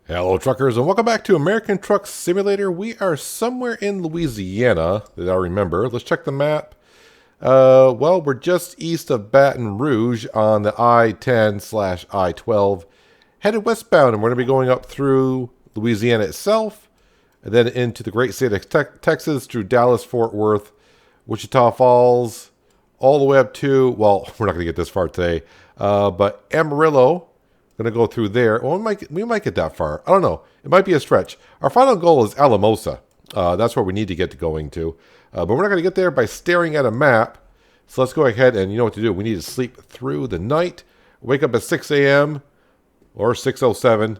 Hello truckers and welcome back to American Truck Simulator. We are somewhere in Louisiana that I remember. Let's check the map. Well, we're just east of Baton Rouge on the I-10/I-12, headed westbound, and we're going to be going up through Louisiana itself, and then into the great state of Texas through Dallas, Fort Worth, Wichita Falls, all the way up to, well, we're not going to get this far today, but Amarillo. Going to go through there. Well, we might get that far. I don't know. It might be a stretch. Our final goal is Alamosa. That's where we need to get to going to. But we're not going to get there by staring at a map. So let's go ahead and you know what to do. We need to sleep through the night. Wake up at 6 a.m. or 6:07.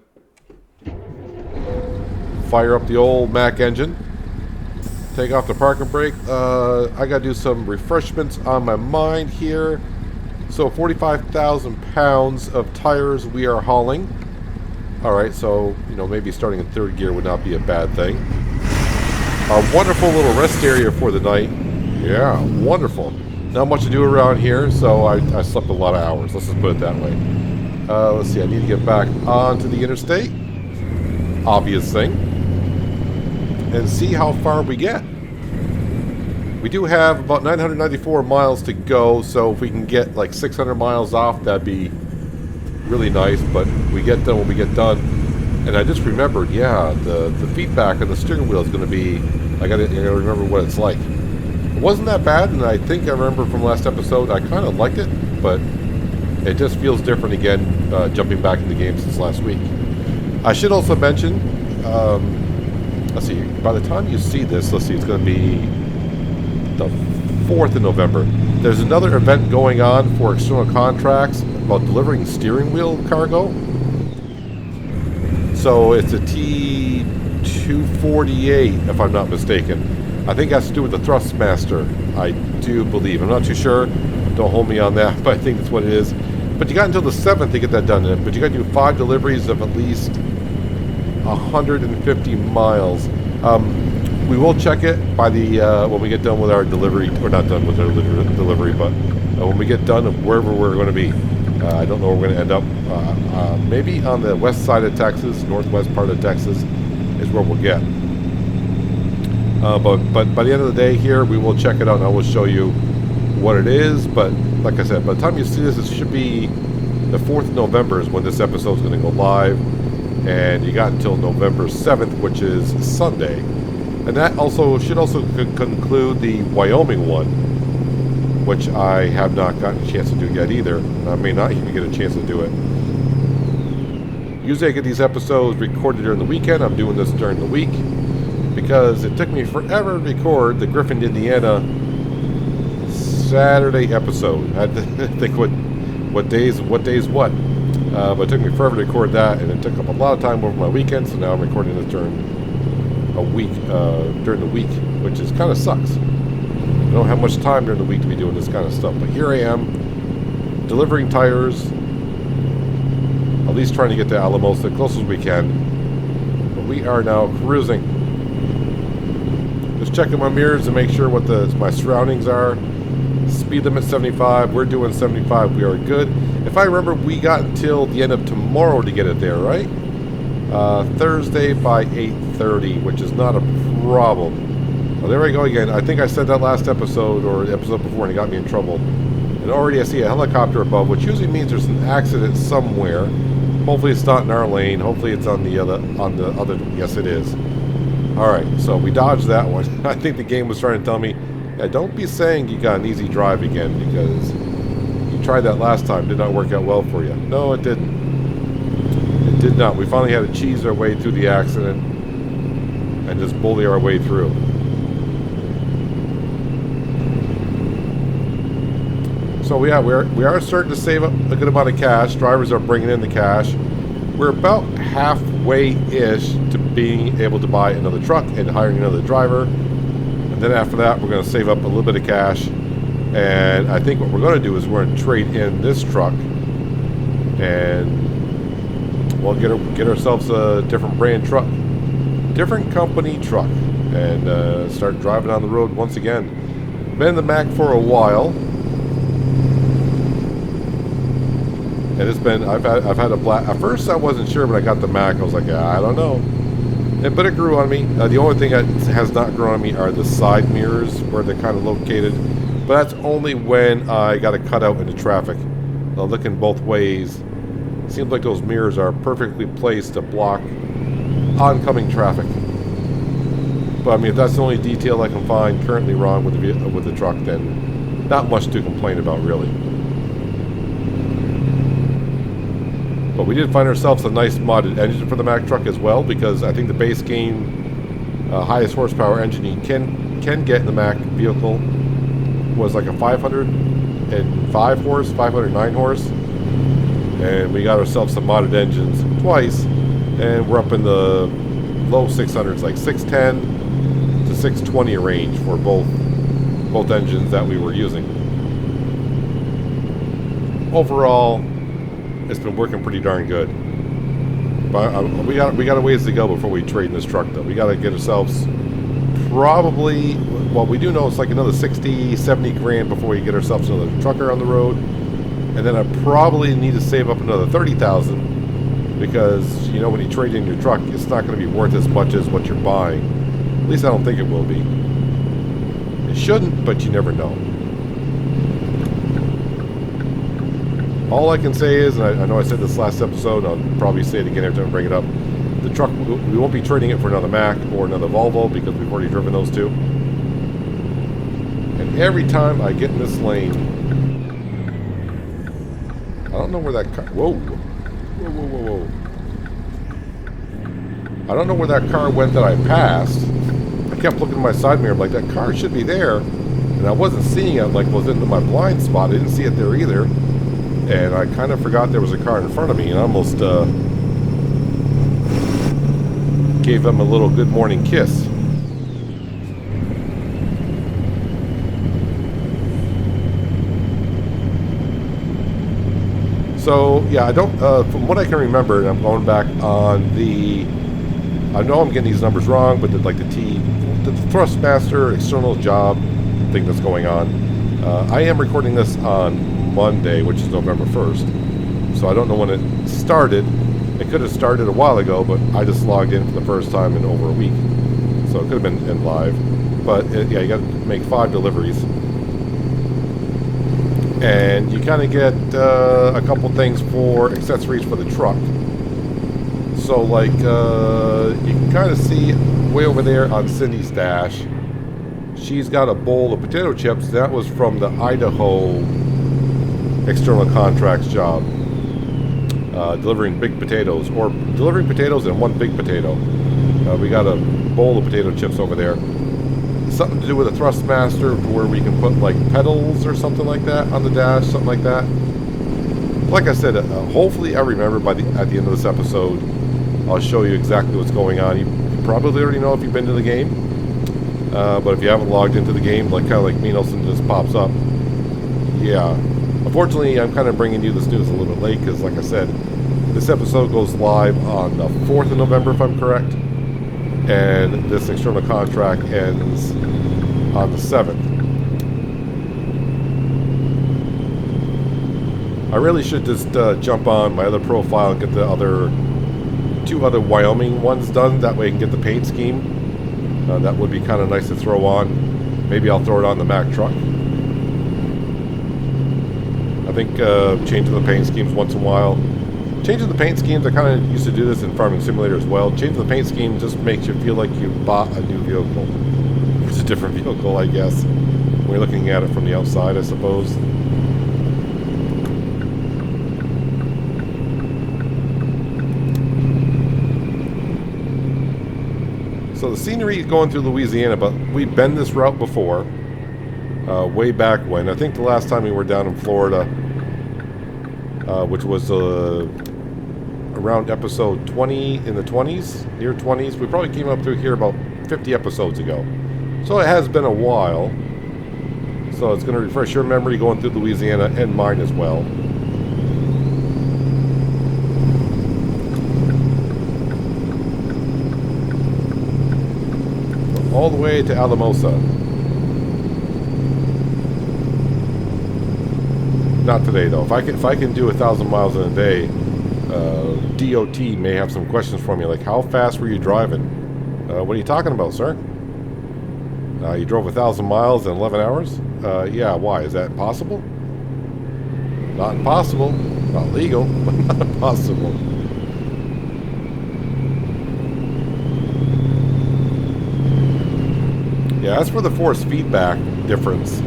Fire up the old Mac engine. Take off the parking brake. I got to do some refreshments on my mind here. So 45,000 pounds of tires we are hauling. Alright, so, you know, maybe starting in third gear would not be a bad thing. Our wonderful little rest area for the night. Yeah, wonderful. Not much to do around here, so I slept a lot of hours. Let's just put it that way. Let's see, I need to get back onto the interstate. Obvious thing. And see how far we get. We do have about 994 miles to go, so if we can get like 600 miles off, that'd be really nice, but we get done when we get done. And I just remembered, yeah, the feedback on the steering wheel is going to be, I gotta remember what it's like. It wasn't that bad, and I think I remember from last episode, I kind of liked it, but it just feels different again, jumping back in the game since last week. I should also mention, let's see, by the time you see this, let's see, it's going to be the 4th of November. There's another event going on for external contracts about delivering steering wheel cargo. So it's a T248, if I'm not mistaken. I think it has to do with the Thrustmaster, I do believe. I'm not too sure. Don't hold me on that, but I think that's what it is. But you got until the 7th to get that done. But you got to do 5 deliveries of at least 150 miles. We will check it by the when we get done with our delivery. We're not done with our delivery, but when we get done of wherever we're going to be. I don't know where we're going to end up. Maybe on the west side of Texas, northwest part of Texas is where we'll get. But by the end of the day here, we will check it out and I will show you what it is. But like I said, by the time you see this, it should be the 4th of November is when this episode is going to go live. And you got until November 7th, which is Sunday. And that also should also conclude the Wyoming one, which I have not gotten a chance to do yet either. I may not even get a chance to do it. Usually I get these episodes recorded during the weekend. I'm doing this during the week because it took me forever to record the Griffin, Indiana Saturday episode. I had to think what days what. But it took me forever to record that, and it took up a lot of time over my weekend, so now I'm recording this during the week, which is kind of sucks. I don't have much time during the week to be doing this kind of stuff, but here I am, delivering tires, at least trying to get to Alamosa as close as we can, but we are now cruising. Just checking my mirrors to make sure what my surroundings are. Speed limit 75, we're doing 75, we are good. If I remember, we got until the end of tomorrow to get it there, right? Thursday by 8:30, which is not a problem. Well, there we go again. I think I said that last episode or the episode before, and it got me in trouble. And already I see a helicopter above, which usually means there's an accident somewhere. Hopefully it's not in our lane. Hopefully it's on the other. Yes, it is. All right, so we dodged that one. I think the game was trying to tell me, yeah, don't be saying you got an easy drive again because you tried that last time. Did not work out well for you. No, it didn't. It did not. We finally had to cheese our way through the accident and just bully our way through. So yeah, we are starting to save up a good amount of cash. Drivers are bringing in the cash. We're about halfway-ish to being able to buy another truck and hiring another driver. And then after that, we're going to save up a little bit of cash. And I think what we're going to do is we're going to trade in this truck and we'll get ourselves a different brand truck, different company truck, and start driving on the road once again. Been in the Mac for a while. And it's been, I've had a black, at first I wasn't sure, but I got the Mac, I was like, I don't know. But it grew on me. The only thing that has not grown on me are the side mirrors, where they're kind of located. But that's only when I got to cut out into traffic. Looking both ways, seems like those mirrors are perfectly placed to block oncoming traffic. But I mean, if that's the only detail I can find currently wrong with the truck, then not much to complain about, really. But we did find ourselves a nice modded engine for the Mack truck as well, because I think the base game highest horsepower engine you can get in the Mack vehicle was like a 505 horse, 509 horse. And we got ourselves some modded engines twice, and we're up in the low 600s, like 610 to 620 range for both engines that we were using. Overall, it's been working pretty darn good. But we got a ways to go before we trade in this truck, though. We got to get ourselves probably, well, we do know it's like another 60, 70 grand before we get ourselves another trucker on the road. And then I probably need to save up another 30,000, because, you know, when you trade in your truck, it's not going to be worth as much as what you're buying. At least I don't think it will be. It shouldn't, but you never know. All I can say is, and I know I said this last episode, I'll probably say it again every time I bring it up, the truck, we won't be trading it for another Mack or another Volvo, because we've already driven those two. And every time I get in this lane, I don't know where that car... Whoa. I don't know where that car went that I passed. I kept looking at my side mirror, like, that car should be there. And I wasn't seeing it, like, was in my blind spot. I didn't see it there either. And I kind of forgot there was a car in front of me, and almost gave them a little good morning kiss. So, yeah, I don't, from what I can remember, and I'm going back on the, I know I'm getting these numbers wrong, but the Thrustmaster external job thing that's going on, I am recording this on Monday, which is November 1st, so I don't know when it started. It could have started a while ago, but I just logged in for the first time in over a week, so it could have been in live. But, yeah, you got to make 5 deliveries. And you kind of get a couple things for accessories for the truck. So, like, you can kind of see way over there on Cindy's dash, she's got a bowl of potato chips. That was from the Idaho external contracts job. Delivering big potatoes, or delivering potatoes and one big potato. We got a bowl of potato chips over there. Something to do with a Thrustmaster, where we can put like pedals or something like that on the dash, something like that. Like I said, hopefully I remember at the end of this episode, I'll show you exactly what's going on. You probably already know if you've been to the game, but if you haven't logged into the game, like kind of like me, Nelson just pops up. Yeah, unfortunately, I'm kind of bringing you this news a little bit late, because like I said, this episode goes live on the 4th of November, if I'm correct. And this external contract ends on the 7th. I really should just jump on my other profile and get the two other Wyoming ones done. That way I can get the paint scheme. That would be kind of nice to throw on. Maybe I'll throw it on the Mack truck. I think changing the paint schemes once in a while. Changing the paint schemes, I kind of used to do this in Farming Simulator as well. Changing the paint scheme just makes you feel like you bought a new vehicle. It's a different vehicle, I guess, when you're looking at it from the outside, I suppose. So the scenery is going through Louisiana, but we've been this route before, way back when. I think the last time we were down in Florida, which was around episode 20, in the 20s, near 20s. We probably came up through here about 50 episodes ago. So it has been a while. So it's going to refresh your memory going through Louisiana, and mine as well. All the way to Alamosa. Not today though. If I can do 1,000 miles in a day, DOT may have some questions for me, like how fast were you driving? What are you talking about, sir? You drove 1,000 miles in 11 hours? Yeah. Why? Is that possible? Not impossible. Not legal, but not impossible. Yeah, as for the force feedback difference,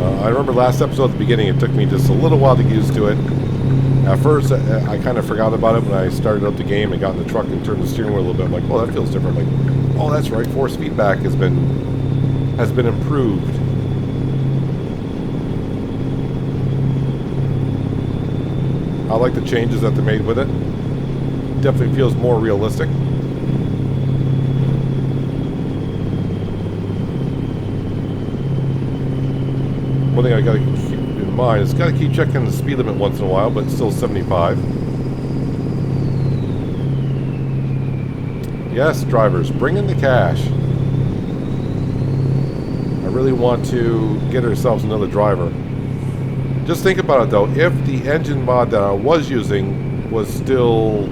I remember last episode at the beginning, it took me just a little while to get used to it. At first, I kind of forgot about it when I started up the game and got in the truck and turned the steering wheel a little bit. I'm like, oh, that feels different. Like, oh, that's right, force feedback has been improved. I like the changes that they made with it. Definitely feels more realistic. One thing I gotta keep in mind is gotta keep checking the speed limit once in a while, but it's still 75. Yes, drivers, bring in the cash. I really want to get ourselves another driver. Just think about it though, if the engine mod that I was using was still,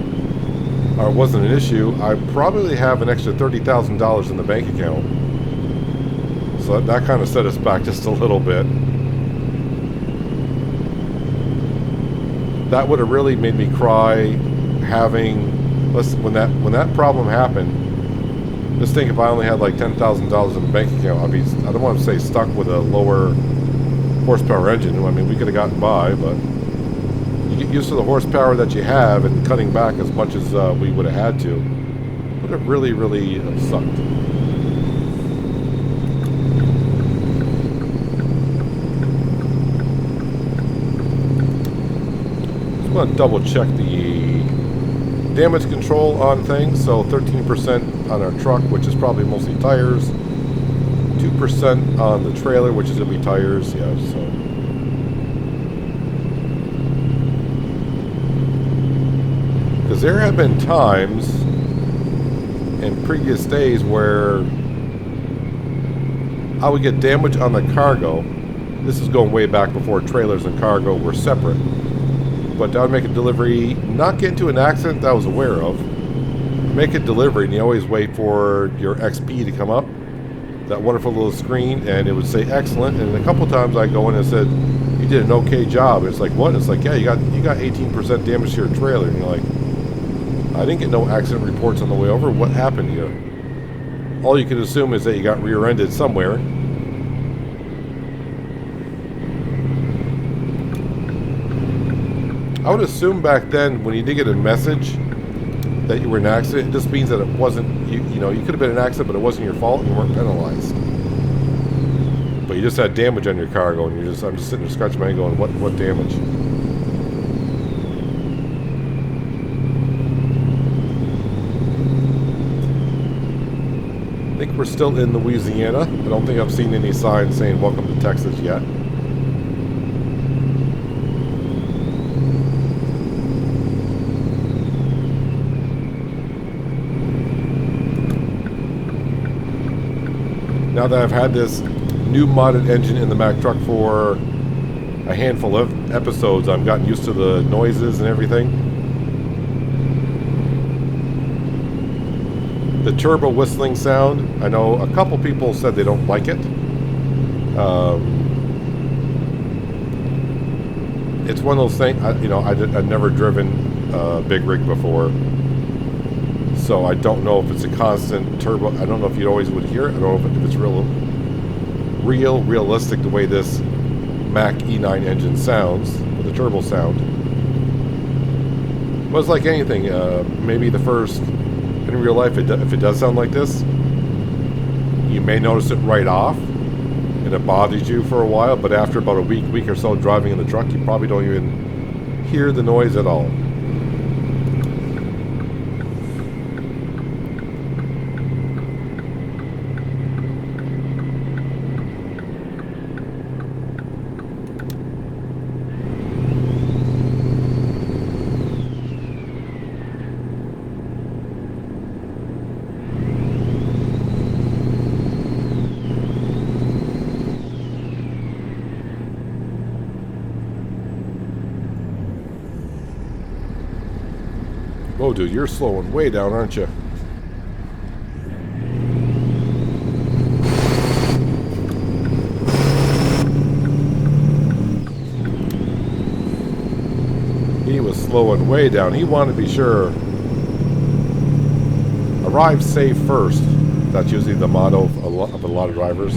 or wasn't an issue, I'd probably have an extra $30,000 in the bank account. So that kind of set us back just a little bit. That would have really made me cry having, listen, when that problem happened, just think if I only had like $10,000 in the bank account, I'd be, I don't want to say stuck with a lower horsepower engine. I mean, we could have gotten by, but you get used to the horsepower that you have and cutting back as much as we would have had to. Would have really, really sucked. I'm going to double check the damage control on things. So 13% on our truck, which is probably mostly tires. 2% on the trailer, which is going to be tires. Yeah, so. Because there have been times in previous days where I would get damage on the cargo. This is going way back before trailers and cargo were separate. But I would make a delivery, not get into an accident that I was aware of. Make a delivery, and you always wait for your XP to come up, that wonderful little screen, and it would say excellent. And a couple times I go in and said, you did an okay job. It's like, what? It's like, yeah, you got 18% damage to your trailer. And you're like, I didn't get no accident reports on the way over. What happened here? All you can assume is that you got rear-ended somewhere. I would assume back then when you did get a message that you were in an accident, it just means that it wasn't, you know, you could have been in an accident, but it wasn't your fault and you weren't penalized. But you just had damage on your cargo, and I'm just sitting there scratching my head going, what damage? I think we're still in Louisiana. I don't think I've seen any signs saying welcome to Texas yet. Now that I've had this new modded engine in the Mack truck for a handful of episodes, I've gotten used to the noises and everything. The turbo whistling sound, I know a couple people said they don't like it. It's one of those things, I've never driven a big rig before. So I don't know if it's a constant turbo. I don't know if you always would hear it. I don't know if it's realistic the way this Mack E9 engine sounds with the turbo sound. But it's like anything. Maybe the first, in real life, if it does sound like this, you may notice it right off, and it bothers you for a while. But after about a week or so driving in the truck, you probably don't even hear the noise at all. Oh, dude, you're slowing way down, aren't you? He was slowing way down. He wanted to be sure. Arrive safe first. That's usually the motto of a lot of drivers.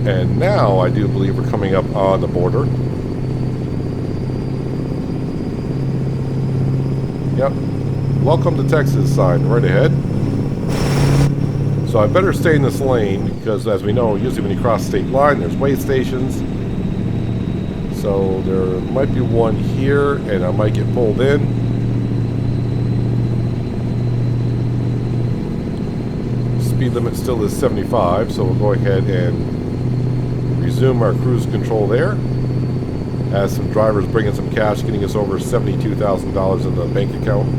And now I do believe we're coming up on the border. Yep. Welcome to Texas sign right ahead. So I better stay in this lane because, as we know, usually when you cross state line, there's weigh stations. So there might be one here, and I might get pulled in. Speed limit still is 75, so we'll go ahead and resume our cruise control there. As some drivers bring in some cash, getting us over $72,000 in the bank account.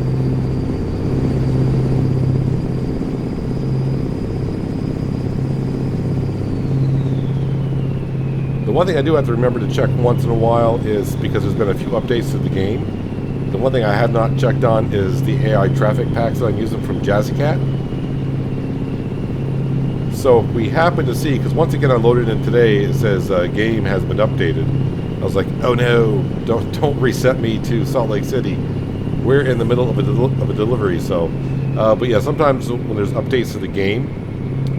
The one thing I do have to remember to check once in a while is, because there's been a few updates to the game, the one thing I have not checked on is the AI traffic packs that I'm using from Jazzycat. So if we happen to see, because once again I loaded in today, it says game has been updated. I was like, oh no, don't reset me to Salt Lake City. We're in the middle of a delivery. So, but yeah, sometimes when there's updates to the game,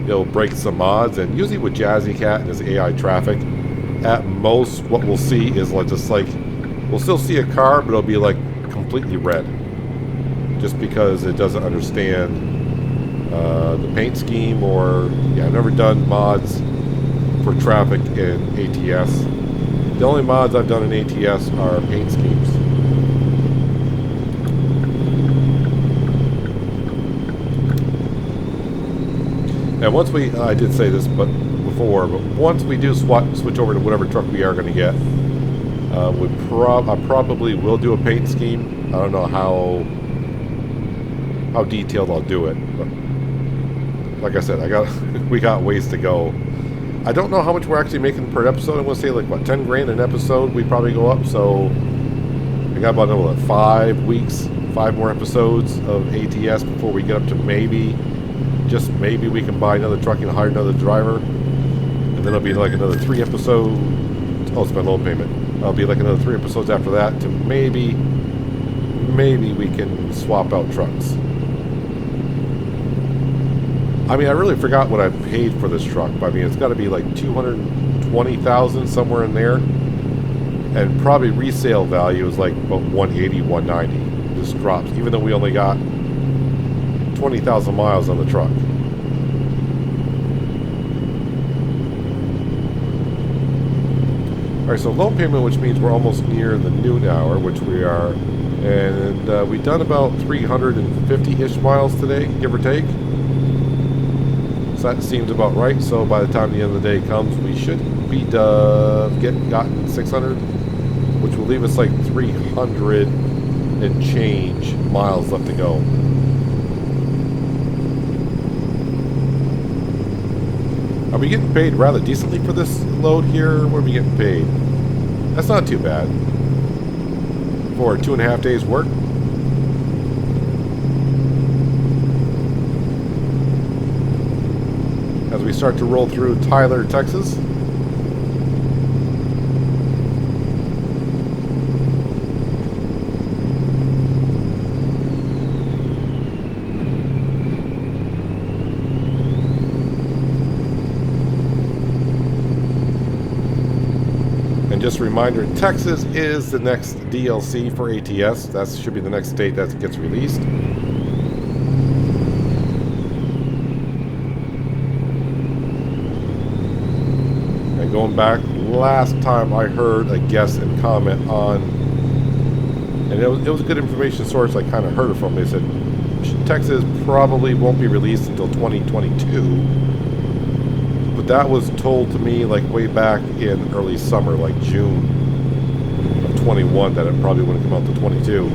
it'll break some mods, and usually with Jazzycat and his AI traffic, at most what we'll see is like we'll still see a car, but it'll be like completely red, just because it doesn't understand the paint scheme. Or yeah, I've never done mods for traffic in ATS. The only mods I've done in ATS are paint schemes. And once I did say this before, but once we do switch over to whatever truck we are going to get, I probably will do a paint scheme. I don't know how detailed I'll do it, but like I said, we got ways to go. I don't know how much we're actually making per episode. I'm going to say like, what, 10 grand an episode we probably go up. So I got about another 5 weeks, 5 more episodes of ATS before we get up to maybe, just maybe, we can buy another truck and hire another driver. And then it'll be like another 3 episodes. Oh, it's my loan payment. It'll be like another 3 episodes after that to maybe we can swap out trucks. I mean, I really forgot what I paid for this truck, but I mean, it's got to be like $220,000, somewhere in there. And probably resale value is like about $180, $190. This drops, even though we only got 20,000 miles on the truck. Alright, so loan payment, which means we're almost near the noon hour, which we are. And we've done about 350-ish miles today, give or take. That seems about right. So by the time the end of the day comes, we should be gotten 600, which will leave us like 300 and change miles left to go. Are we getting paid rather decently for this load here? What are we getting paid? That's not too bad for 2.5 days work. As we start to roll through Tyler, Texas. And just a reminder, Texas is the next DLC for ATS. That should be the next state that gets released. Going back, last time I heard a guest and comment on, and it was a good information source I kind of heard it from. They said Texas probably won't be released until 2022. But that was told to me like way back in early summer, like June of 21, that it probably wouldn't come out to 22.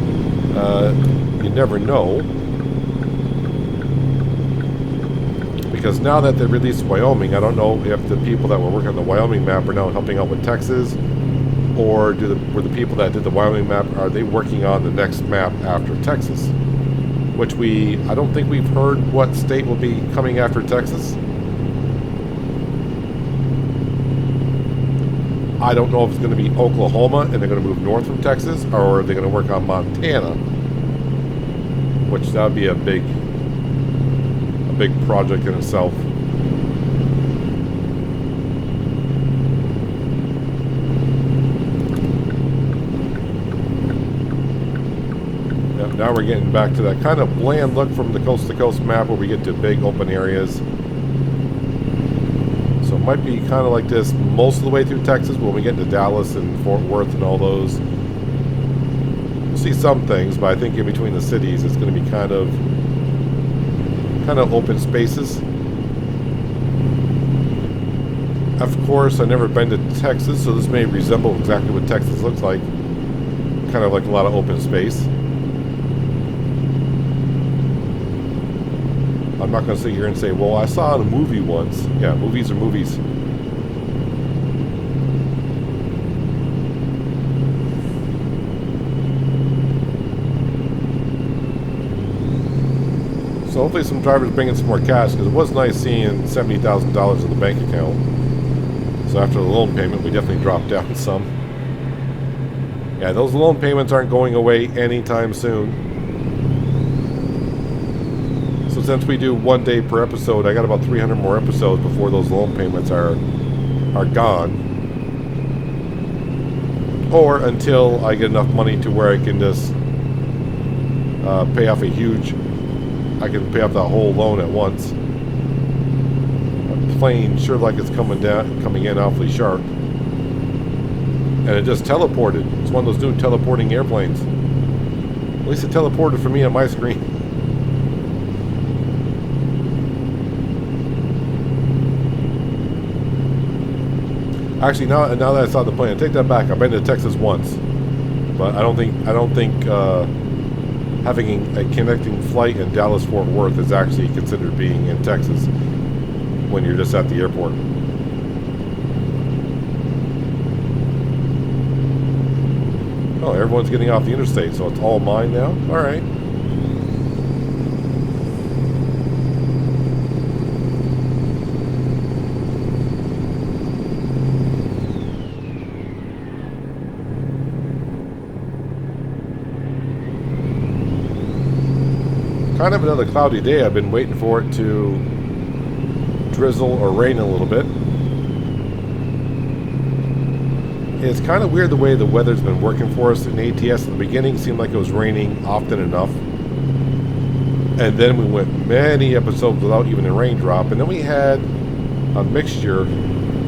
You never know. Because now that they released Wyoming, I don't know if the people that were working on the Wyoming map are now helping out with Texas, or were the people that did the Wyoming map, are they working on the next map after Texas? Which I don't think we've heard what state will be coming after Texas. I don't know if it's going to be Oklahoma and they're going to move north from Texas, or are they going to work on Montana, which that would be a big project in itself. Now we're getting back to that kind of bland look from the coast-to-coast map where we get to big open areas. So it might be kind of like this most of the way through Texas. When we get into Dallas and Fort Worth and all those, we'll see some things, but I think in between the cities it's going to be kind of open spaces. Of course, I've never been to Texas, so this may resemble exactly what Texas looks like. Kind of like a lot of open space. I'm not going to sit here and say, well, I saw it in a movie once. Yeah, movies are movies. So hopefully some drivers bring in some more cash, because it was nice seeing $70,000 in the bank account. So after the loan payment, we definitely dropped down some. Yeah, those loan payments aren't going away anytime soon. So since we do 1 day per episode, I got about 300 more episodes before those loan payments are gone. Or until I get enough money to where I can just pay off I can pay off the whole loan at once. The plane sure like it's coming in awfully sharp. And it just teleported. It's one of those new teleporting airplanes. At least it teleported for me on my screen. Actually, now that I saw the plane, I take that back. I've been to Texas once, but I don't think having a connecting flight in Dallas Fort Worth is actually considered being in Texas when you're just at the airport. Oh, everyone's getting off the interstate, so it's all mine now? All right. Kind of another cloudy day. I've been waiting for it to drizzle or rain a little bit. It's kind of weird the way the weather's been working for us in ATS. At the beginning, it seemed like it was raining often enough. And then we went many episodes without even a raindrop. And then we had a mixture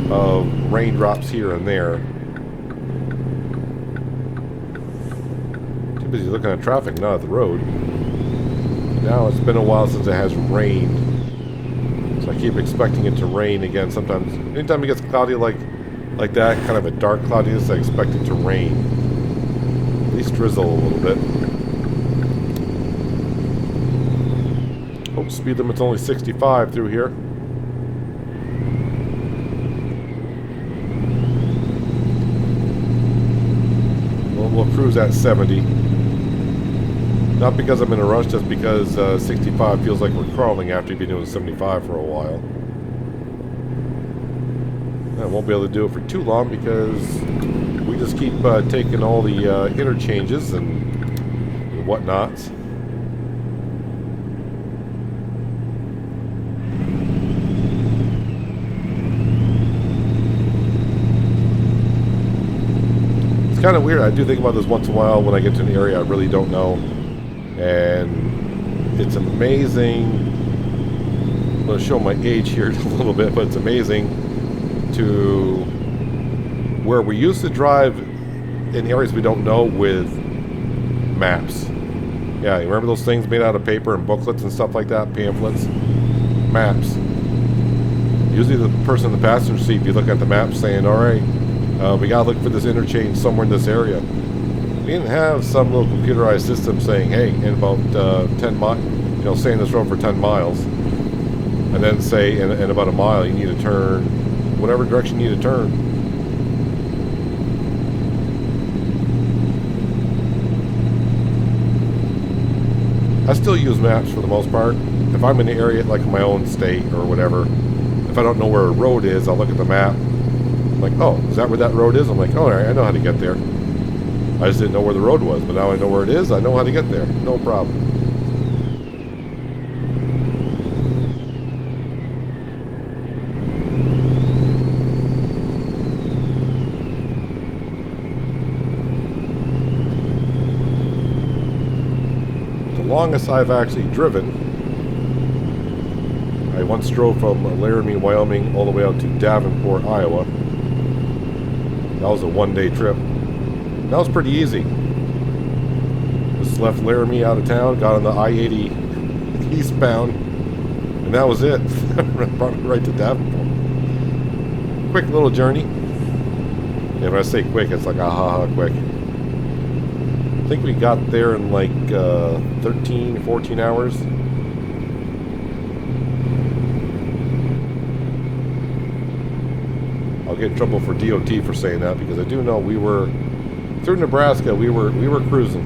of raindrops here and there. Too busy looking at traffic, not at the road. Now it's been a while since it has rained, so I keep expecting it to rain again. Sometimes, anytime it gets cloudy like that, kind of a dark cloudiness, I expect it to rain. At least drizzle a little bit. Oh, speed limit's only 65 through here. We'll cruise at 70. Not because I'm in a rush, just because 65 feels like we're crawling after you've been doing 75 for a while. I won't be able to do it for too long because we just keep taking all the interchanges and whatnots. It's kind of weird. I do think about this once in a while when I get to an area I really don't know. And it's amazing. I'm going to show my age here a little bit, but it's amazing to where we used to drive in areas we don't know with maps. Yeah, you remember those things made out of paper and booklets and stuff like that, pamphlets? Maps. Usually the person in the passenger seat, you look at the map saying, all right, we got to look for this interchange somewhere in this area. We didn't have some little computerized system saying, hey, in about 10 miles, stay in this road for 10 miles. And then say in about a mile, you need to turn whatever direction you need to turn. I still use maps for the most part. If I'm in the area, like in my own state or whatever, if I don't know where a road is, I'll look at the map. I'm like, oh, is that where that road is? I'm like, oh, all right, I know how to get there. I just didn't know where the road was, but now I know where it is. I know how to get there. No problem. The longest I've actually driven, I once drove from Laramie, Wyoming, all the way out to Davenport, Iowa. That was a one-day trip. That was pretty easy. Just left Laramie out of town, got on the I-80 eastbound, and that was it. Brought me right to Davenport. Quick little journey. And when I say quick, it's like quick. I think we got there in like 13, 14 hours. I'll get in trouble for DOT for saying that, because I do know we were through Nebraska. We were cruising.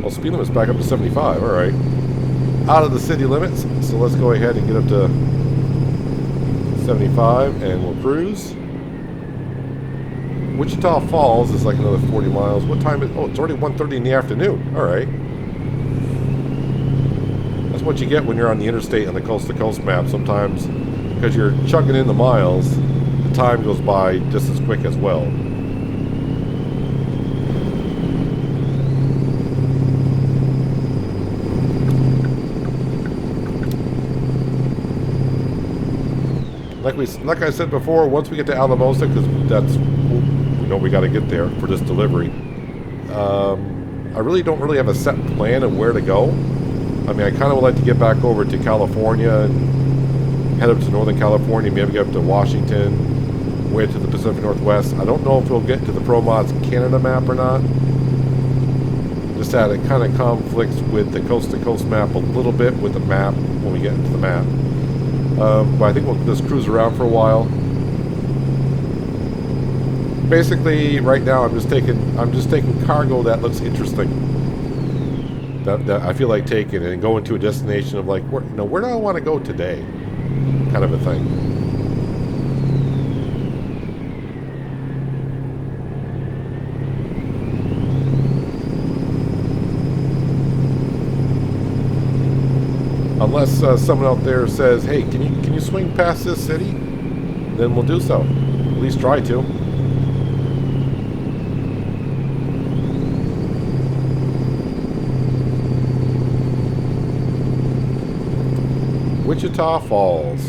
Well, speed limit's back up to 75. All right, out of the city limits. So let's go ahead and get up to 75, and we'll cruise. Wichita Falls is like another 40 miles. What time is? Oh, it's already 1:30 in the afternoon. All right. That's what you get when you're on the interstate on the coast-to-coast map. Sometimes, because you're chugging in the miles, the time goes by just as quick as well. Like I said before, once we get to Alamosa, because that's, we know we got to get there for this delivery. I really don't have a set plan of where to go. I mean, I kind of would like to get back over to California and head up to Northern California, maybe get up to Washington, way to the Pacific Northwest. I don't know if we'll get to the ProMods Canada map or not. Just that it kind of conflicts with the coast-to-coast map a little bit with the map when we get into the map. But I think we'll just cruise around for a while. Basically, right now I'm just taking cargo that looks interesting. That I feel like taking and going to a destination of like, where do I want to go today? Kind of a thing. Unless someone out there says, hey, can you swing past this city? Then we'll do so. At least try to. Wichita Falls.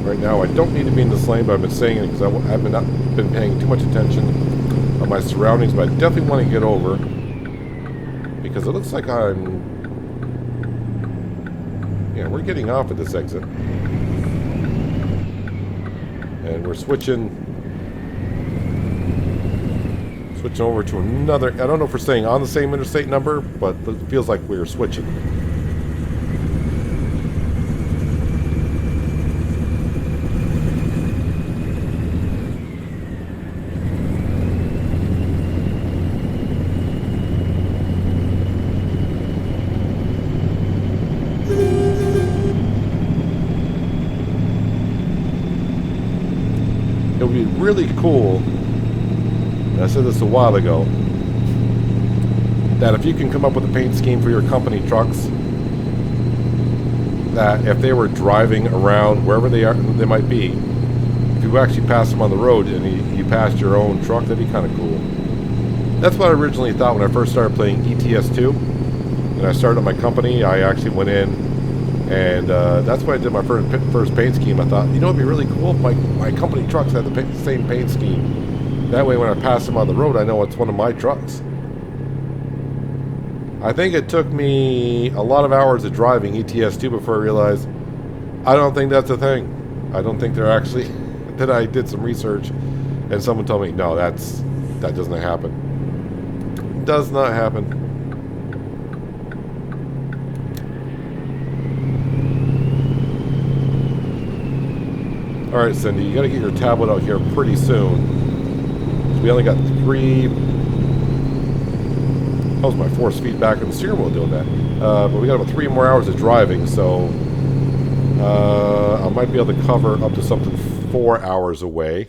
Right now, I don't need to be in this lane, but I've been saying it because I've not been paying too much attention on my surroundings, but I definitely want to get over because it looks like we're getting off at this exit. And we're switching over to another. I don't know if we're staying on the same interstate number, but it feels like we're switching. It would be really cool, and I said this a while ago, that if you can come up with a paint scheme for your company trucks, that if they were driving around wherever they might be, if you actually pass them on the road and you passed your own truck, that'd be kind of cool. That's what I originally thought when I first started playing ETS2. When I started my company, I actually went in and that's why I did my first paint scheme. I thought, it'd be really cool if my company trucks had the same paint scheme. That way when I pass them on the road, I know it's one of my trucks. I think it took me a lot of hours of driving ETS2 before I realized I don't think that's a thing. I don't think they're actually... Then I did some research and someone told me, no, that doesn't happen. Does not happen. Alright, Cindy, you gotta get your tablet out here pretty soon. We only got 3... How's my force feedback and the steering wheel doing that? But we got about 3 more hours of driving, so... I might be able to cover up to something 4 hours away.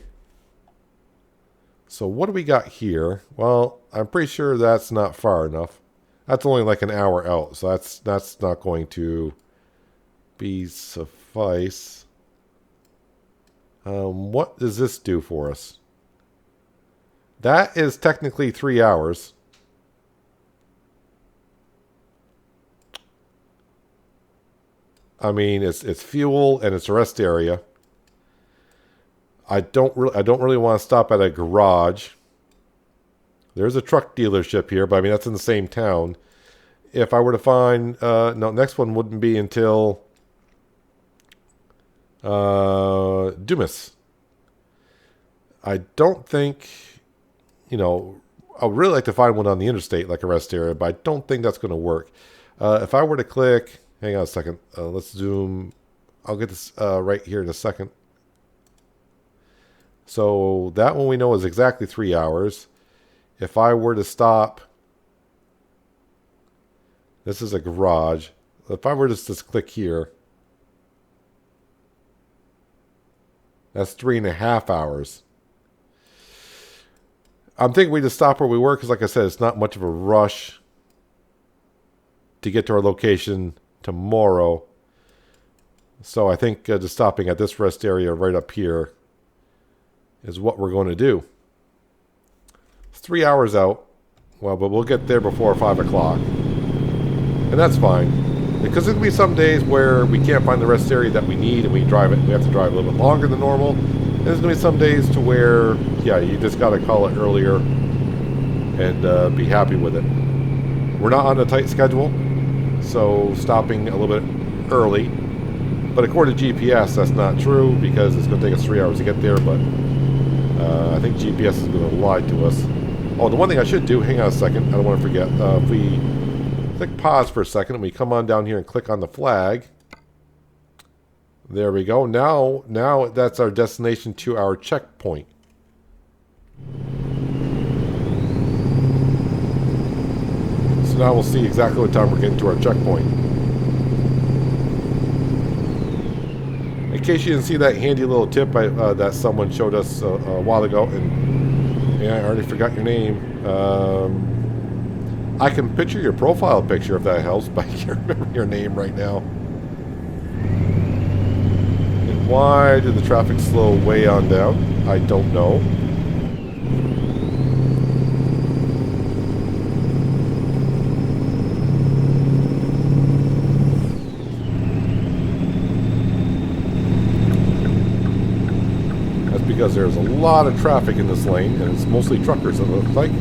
So what do we got here? Well, I'm pretty sure that's not far enough. That's only like an hour out, so that's not going to be suffice. What does this do for us? That is technically 3 hours. I mean, it's fuel and it's a rest area. I don't really want to stop at a garage. There's a truck dealership here, but I mean that's in the same town. If I were to find no, next one wouldn't be until Dumas. I don't think, you know, I would really like to find one on the interstate, like a rest area, but I don't think that's going to work. If I were to click, hang on a second, let's zoom. I'll get this right here in a second. So that one we know is exactly 3 hours. If I were to stop, this is a garage. If I were to just click here, that's 3.5 hours. I'm thinking we just stop where we were because, like I said, it's not much of a rush to get to our location tomorrow. So I think just stopping at this rest area right up here is what we're going to do. It's 3 hours out. Well, but we'll get there before 5 o'clock. And that's fine. Because there's going to be some days where we can't find the rest area that we need and we have to drive a little bit longer than normal. And there's going to be some days to where, yeah, you just got to call it earlier and be happy with it. We're not on a tight schedule, so stopping a little bit early. But according to GPS, that's not true because it's going to take us 3 hours to get there, but I think GPS is going to lie to us. Oh, the one thing I should do, hang on a second, I don't want to forget. If we click pause for a second and we come on down here and click on the flag. There we go. Now that's our destination to our checkpoint. So now we'll see exactly what time we're getting to our checkpoint. In case you didn't see that handy little tip that someone showed us a while ago, and yeah, I already forgot your name. I can picture your profile picture if that helps, but I can't remember your name right now. And why did the traffic slow way on down? I don't know. That's because there's a lot of traffic in this lane, and it's mostly truckers, it looks like.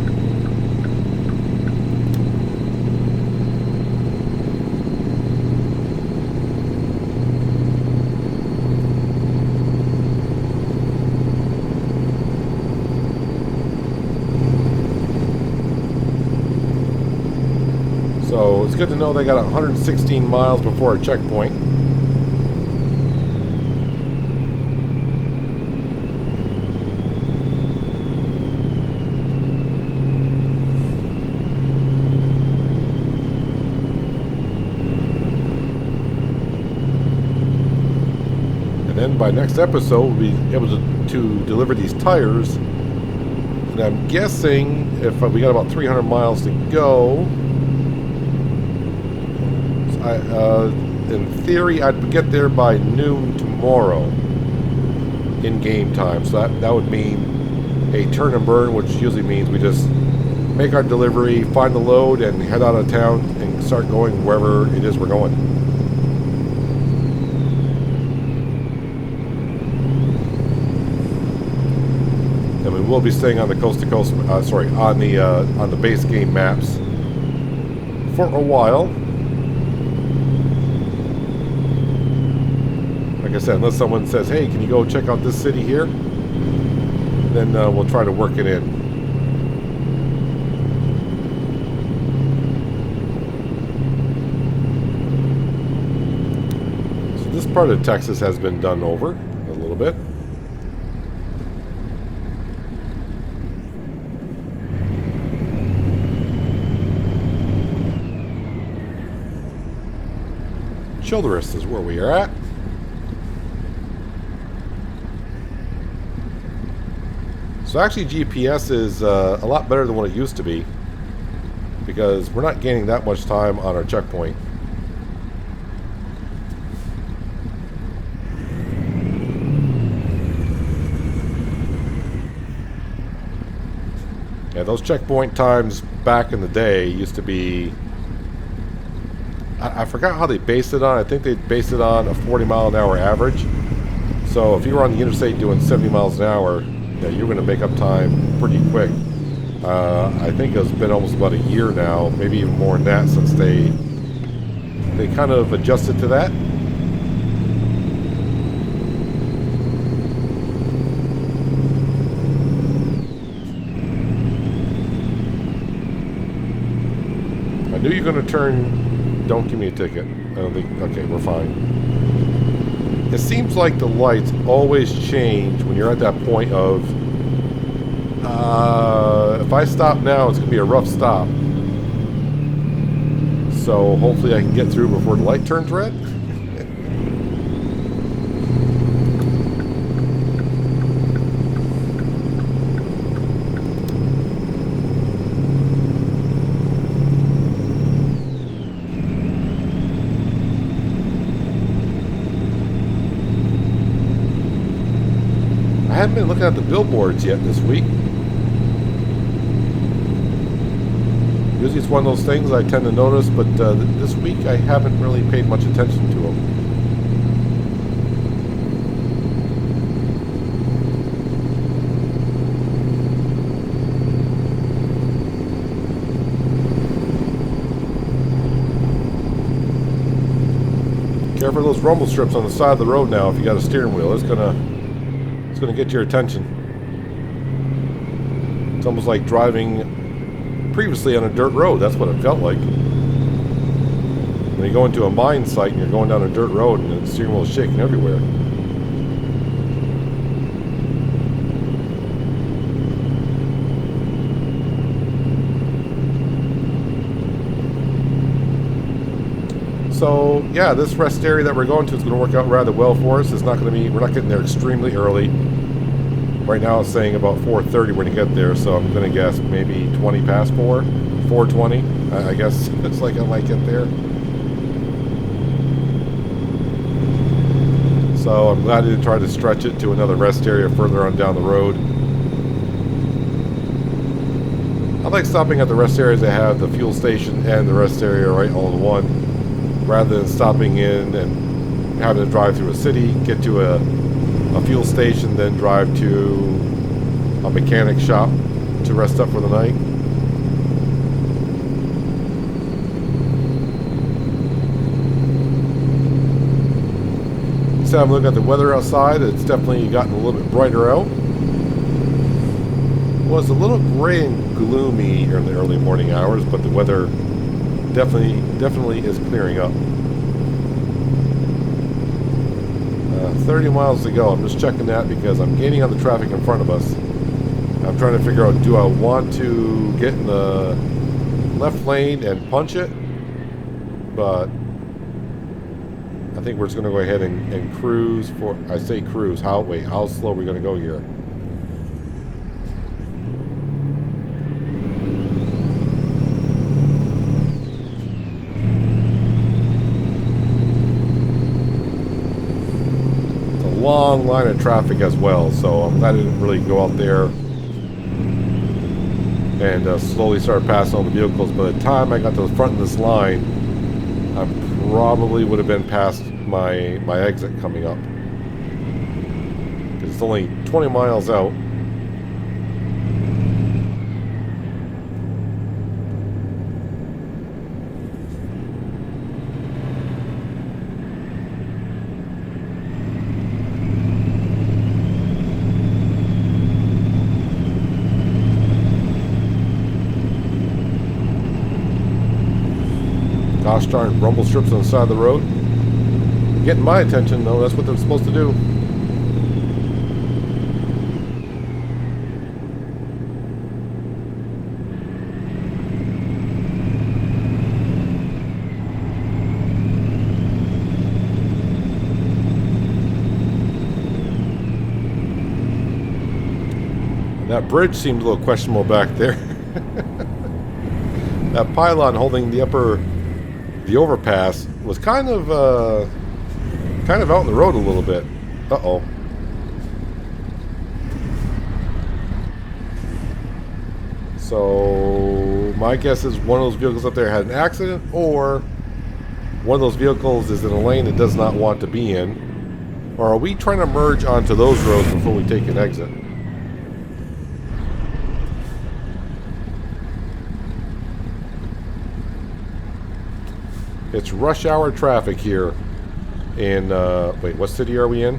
So it's good to know they got 116 miles before a checkpoint. And then by next episode, we'll be able to deliver these tires. And I'm guessing if we got about 300 miles to go, in theory, I'd get there by noon tomorrow in game time. So that would mean a turn and burn, which usually means we just make our delivery, find the load, and head out of town and start going wherever it is we're going. And we will be staying on the coast to coast, on the base game maps for a while. Like I said, unless someone says, hey, can you go check out this city here? Then we'll try to work it in. So this part of Texas has been done over a little bit. Childress is where we are at. So actually GPS is a lot better than what it used to be, because we're not gaining that much time on our checkpoint. Yeah, those checkpoint times back in the day used to be... I forgot how they based it on. I think they based it on a 40-mile-an-hour average. So if you were on the interstate doing 70 miles an hour, yeah, you're going to make up time pretty quick. I think it's been almost about a year now, maybe even more than that, since they kind of adjusted to that. I knew you were going to turn. Don't give me a ticket. I don't think. Okay, we're fine. It seems like the lights always change when you're at that point of, if I stop now, it's going to be a rough stop. So hopefully I can get through before the light turns red. I haven't been looking at the billboards yet this week. Usually it's one of those things I tend to notice, but this week I haven't really paid much attention to them. Careful of those rumble strips on the side of the road now if you got a steering wheel. It's gonna get your attention. It's almost like driving previously on a dirt road. That's what it felt like. When you go into a mine site and you're going down a dirt road and the steering wheel is shaking everywhere. So yeah, this rest area that we're going to is going to work out rather well for us. It's not going to be, we're not getting there extremely early. Right now it's saying about 4:30 we're going to get there, so I'm going to guess maybe 20 past 4, 4:20. I guess it's like I might get there. So I'm glad to try to stretch it to another rest area further on down the road. I like stopping at the rest areas that have the fuel station and the rest area right all in one, rather than stopping in and having to drive through a city, get to a fuel station, then drive to a mechanic shop to rest up for the night. So I'm looking at the weather outside. It's definitely gotten a little bit brighter out. It was a little gray and gloomy in the early morning hours, but the weather definitely is clearing up. 30 miles to go. I'm just checking that because I'm gaining on the traffic in front of us. I'm trying to figure out, do I want to get in the left lane and punch it? But I think we're just going to go ahead and cruise for, I say cruise, how slow are we going to go here? Long line of traffic as well, so I'm glad I didn't really go out there and slowly start passing all the vehicles. By the time I got to the front of this line, I probably would have been past my exit coming up, because it's only 20 miles out. Gosh darn rumble strips on the side of the road. Getting my attention though, that's what they're supposed to do. That bridge seemed a little questionable back there. That pylon holding the overpass was kind of out in the road a little bit. Uh-oh. So my guess is one of those vehicles up there had an accident, or one of those vehicles is in a lane it does not want to be in. Or are we trying to merge onto those roads before we take an exit? It's rush hour traffic here in, wait, what city are we in?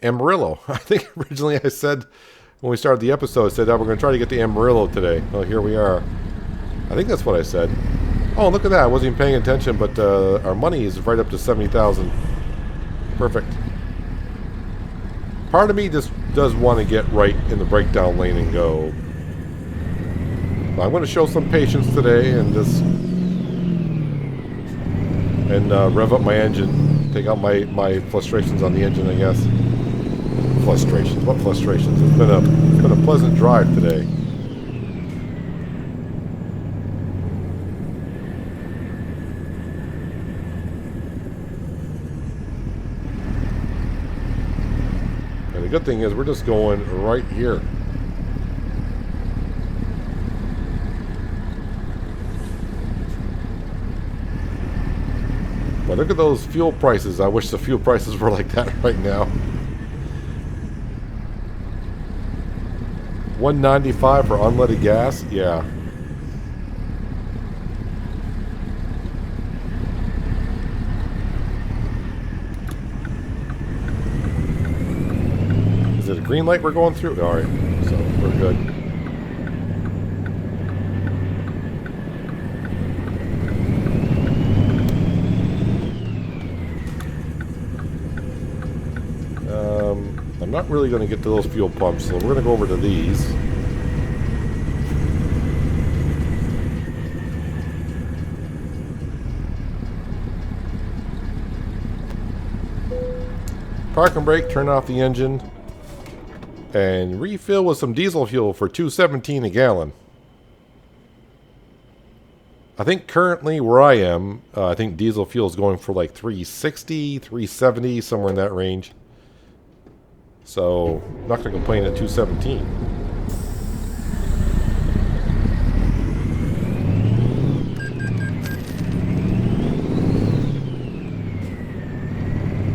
Amarillo. I think originally I said, when we started the episode, I said, oh, we're going to try to get to Amarillo today. Well, here we are. I think that's what I said. Oh, look at that. I wasn't even paying attention, but our money is right up to 70,000. Perfect. Part of me just does want to get right in the breakdown lane and go. I'm going to show some patience today and just rev up my engine, take out my frustrations on the engine, I guess. Frustrations? What frustrations? It's been a pleasant drive today. And the good thing is we're just going right here. But look at those fuel prices. I wish the fuel prices were like that right now. $1.95 for unleaded gas? Yeah. Is it a green light we're going through? Alright, so we're good. I'm not really going to get to those fuel pumps, so we're going to go over to these. Park and brake, turn off the engine, and refill with some diesel fuel for $2.17 a gallon. I think currently where I am, I think diesel fuel is going for like $3.60, $3.70, somewhere in that range. So, I'm not going to complain at $2.17.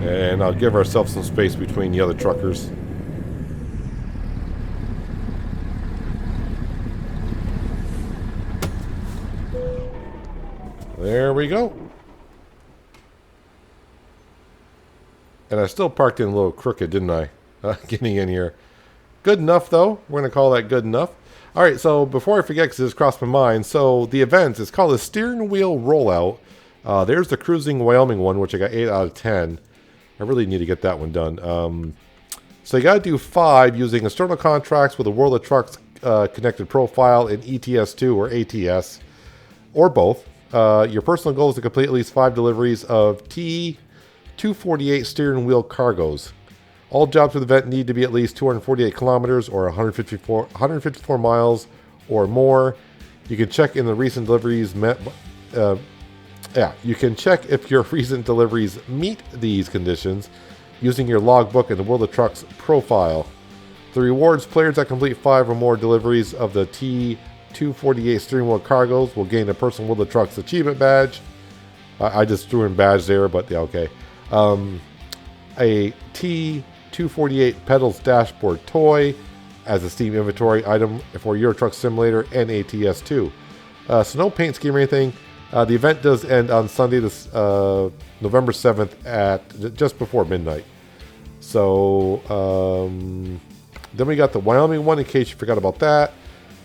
And I'll give ourselves some space between the other truckers. There we go. And I still parked in a little crooked, didn't I? Getting in here. Good enough, though. We're going to call that good enough. All right, so before I forget, because this crossed my mind, so the event is called the Steering Wheel Rollout. There's the Cruising Wyoming one, which I got 8 out of 10. I really need to get that one done. So you got to do 5 using external contracts with a World of Trucks connected profile in ETS2 or ATS, or both. Your personal goal is to complete at least 5 deliveries of T248 steering wheel cargoes. All jobs for the event need to be at least 248 kilometers or 154 miles or more. You can check in the recent deliveries you can check if your recent deliveries meet these conditions using your logbook and the World of Trucks profile. The rewards: players that complete 5 or more deliveries of the T248 steering wheel cargoes will gain a personal World of Trucks achievement badge. I just threw in badge there, but yeah, okay. A T248 pedals dashboard toy as a Steam inventory item for Euro Truck Simulator and ATS2. So no paint scheme or anything. The event does end on Sunday, November 7th at just before midnight. So then we got the Wyoming one, in case you forgot about that.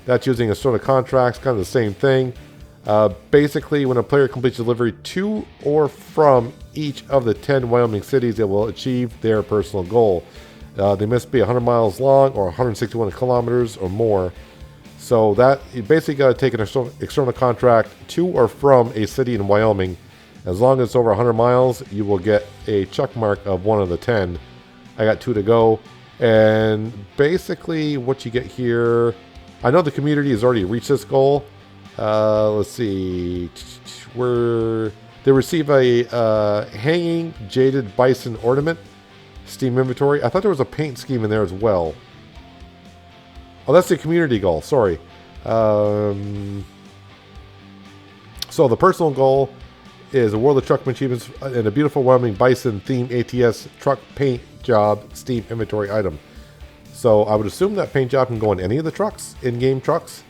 That's using a sort of contracts, kind of the same thing. Basically, when a player completes delivery to or from each of the 10 Wyoming cities, they will achieve their personal goal. They must be 100 miles long or 161 kilometers or more. So that you basically got to take an external contract to or from a city in Wyoming. As long as it's over 100 miles, you will get a check mark of one of the 10. I got 2 to go. And basically what you get here, I know the community has already reached this goal. Let's see. They receive a hanging jaded bison ornament. Steam inventory. I thought there was a paint scheme in there as well. Oh, that's the community goal. Sorry. So the personal goal is a World of Truck achievements and a beautiful Wyoming bison themed ATS truck paint job Steam inventory item. So I would assume that paint job can go on any of the trucks, in-game trucks.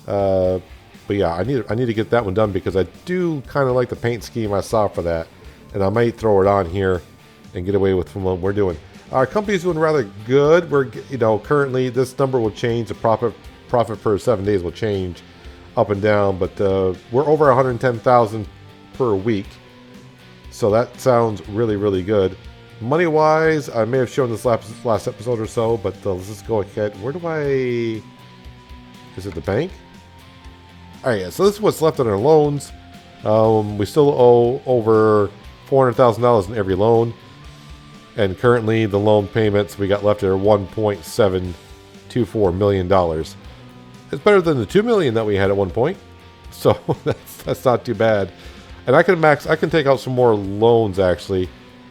But yeah, I need to get that one done because I do kind of like the paint scheme I saw for that, and I might throw it on here and get away with from what we're doing. Our company's doing rather good. We're currently this number will change. The profit per 7 days will change up and down, but we're over 110,000 per week, so that sounds really, really good. Money wise, I may have shown this last episode or so, but let's just go ahead. Where do I? Is it the bank? All right, yeah, so this is what's left on our loans. We still owe over $400,000 in every loan, and currently the loan payments we got left are $1.724 million. It's better than the $2 million that we had at one point, so that's not too bad. And I can take out some more loans actually,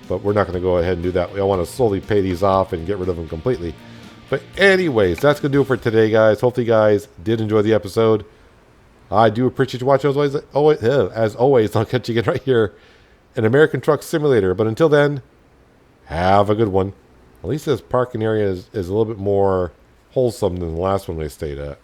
but we're not going to go ahead and do that. I want to slowly pay these off and get rid of them completely. But anyways, that's going to do it for today, guys. Hopefully you guys did enjoy the episode. I do appreciate you watching. As always, I'll catch you again right here in American Truck Simulator. But until then, have a good one. At least this parking area is a little bit more wholesome than the last one we stayed at.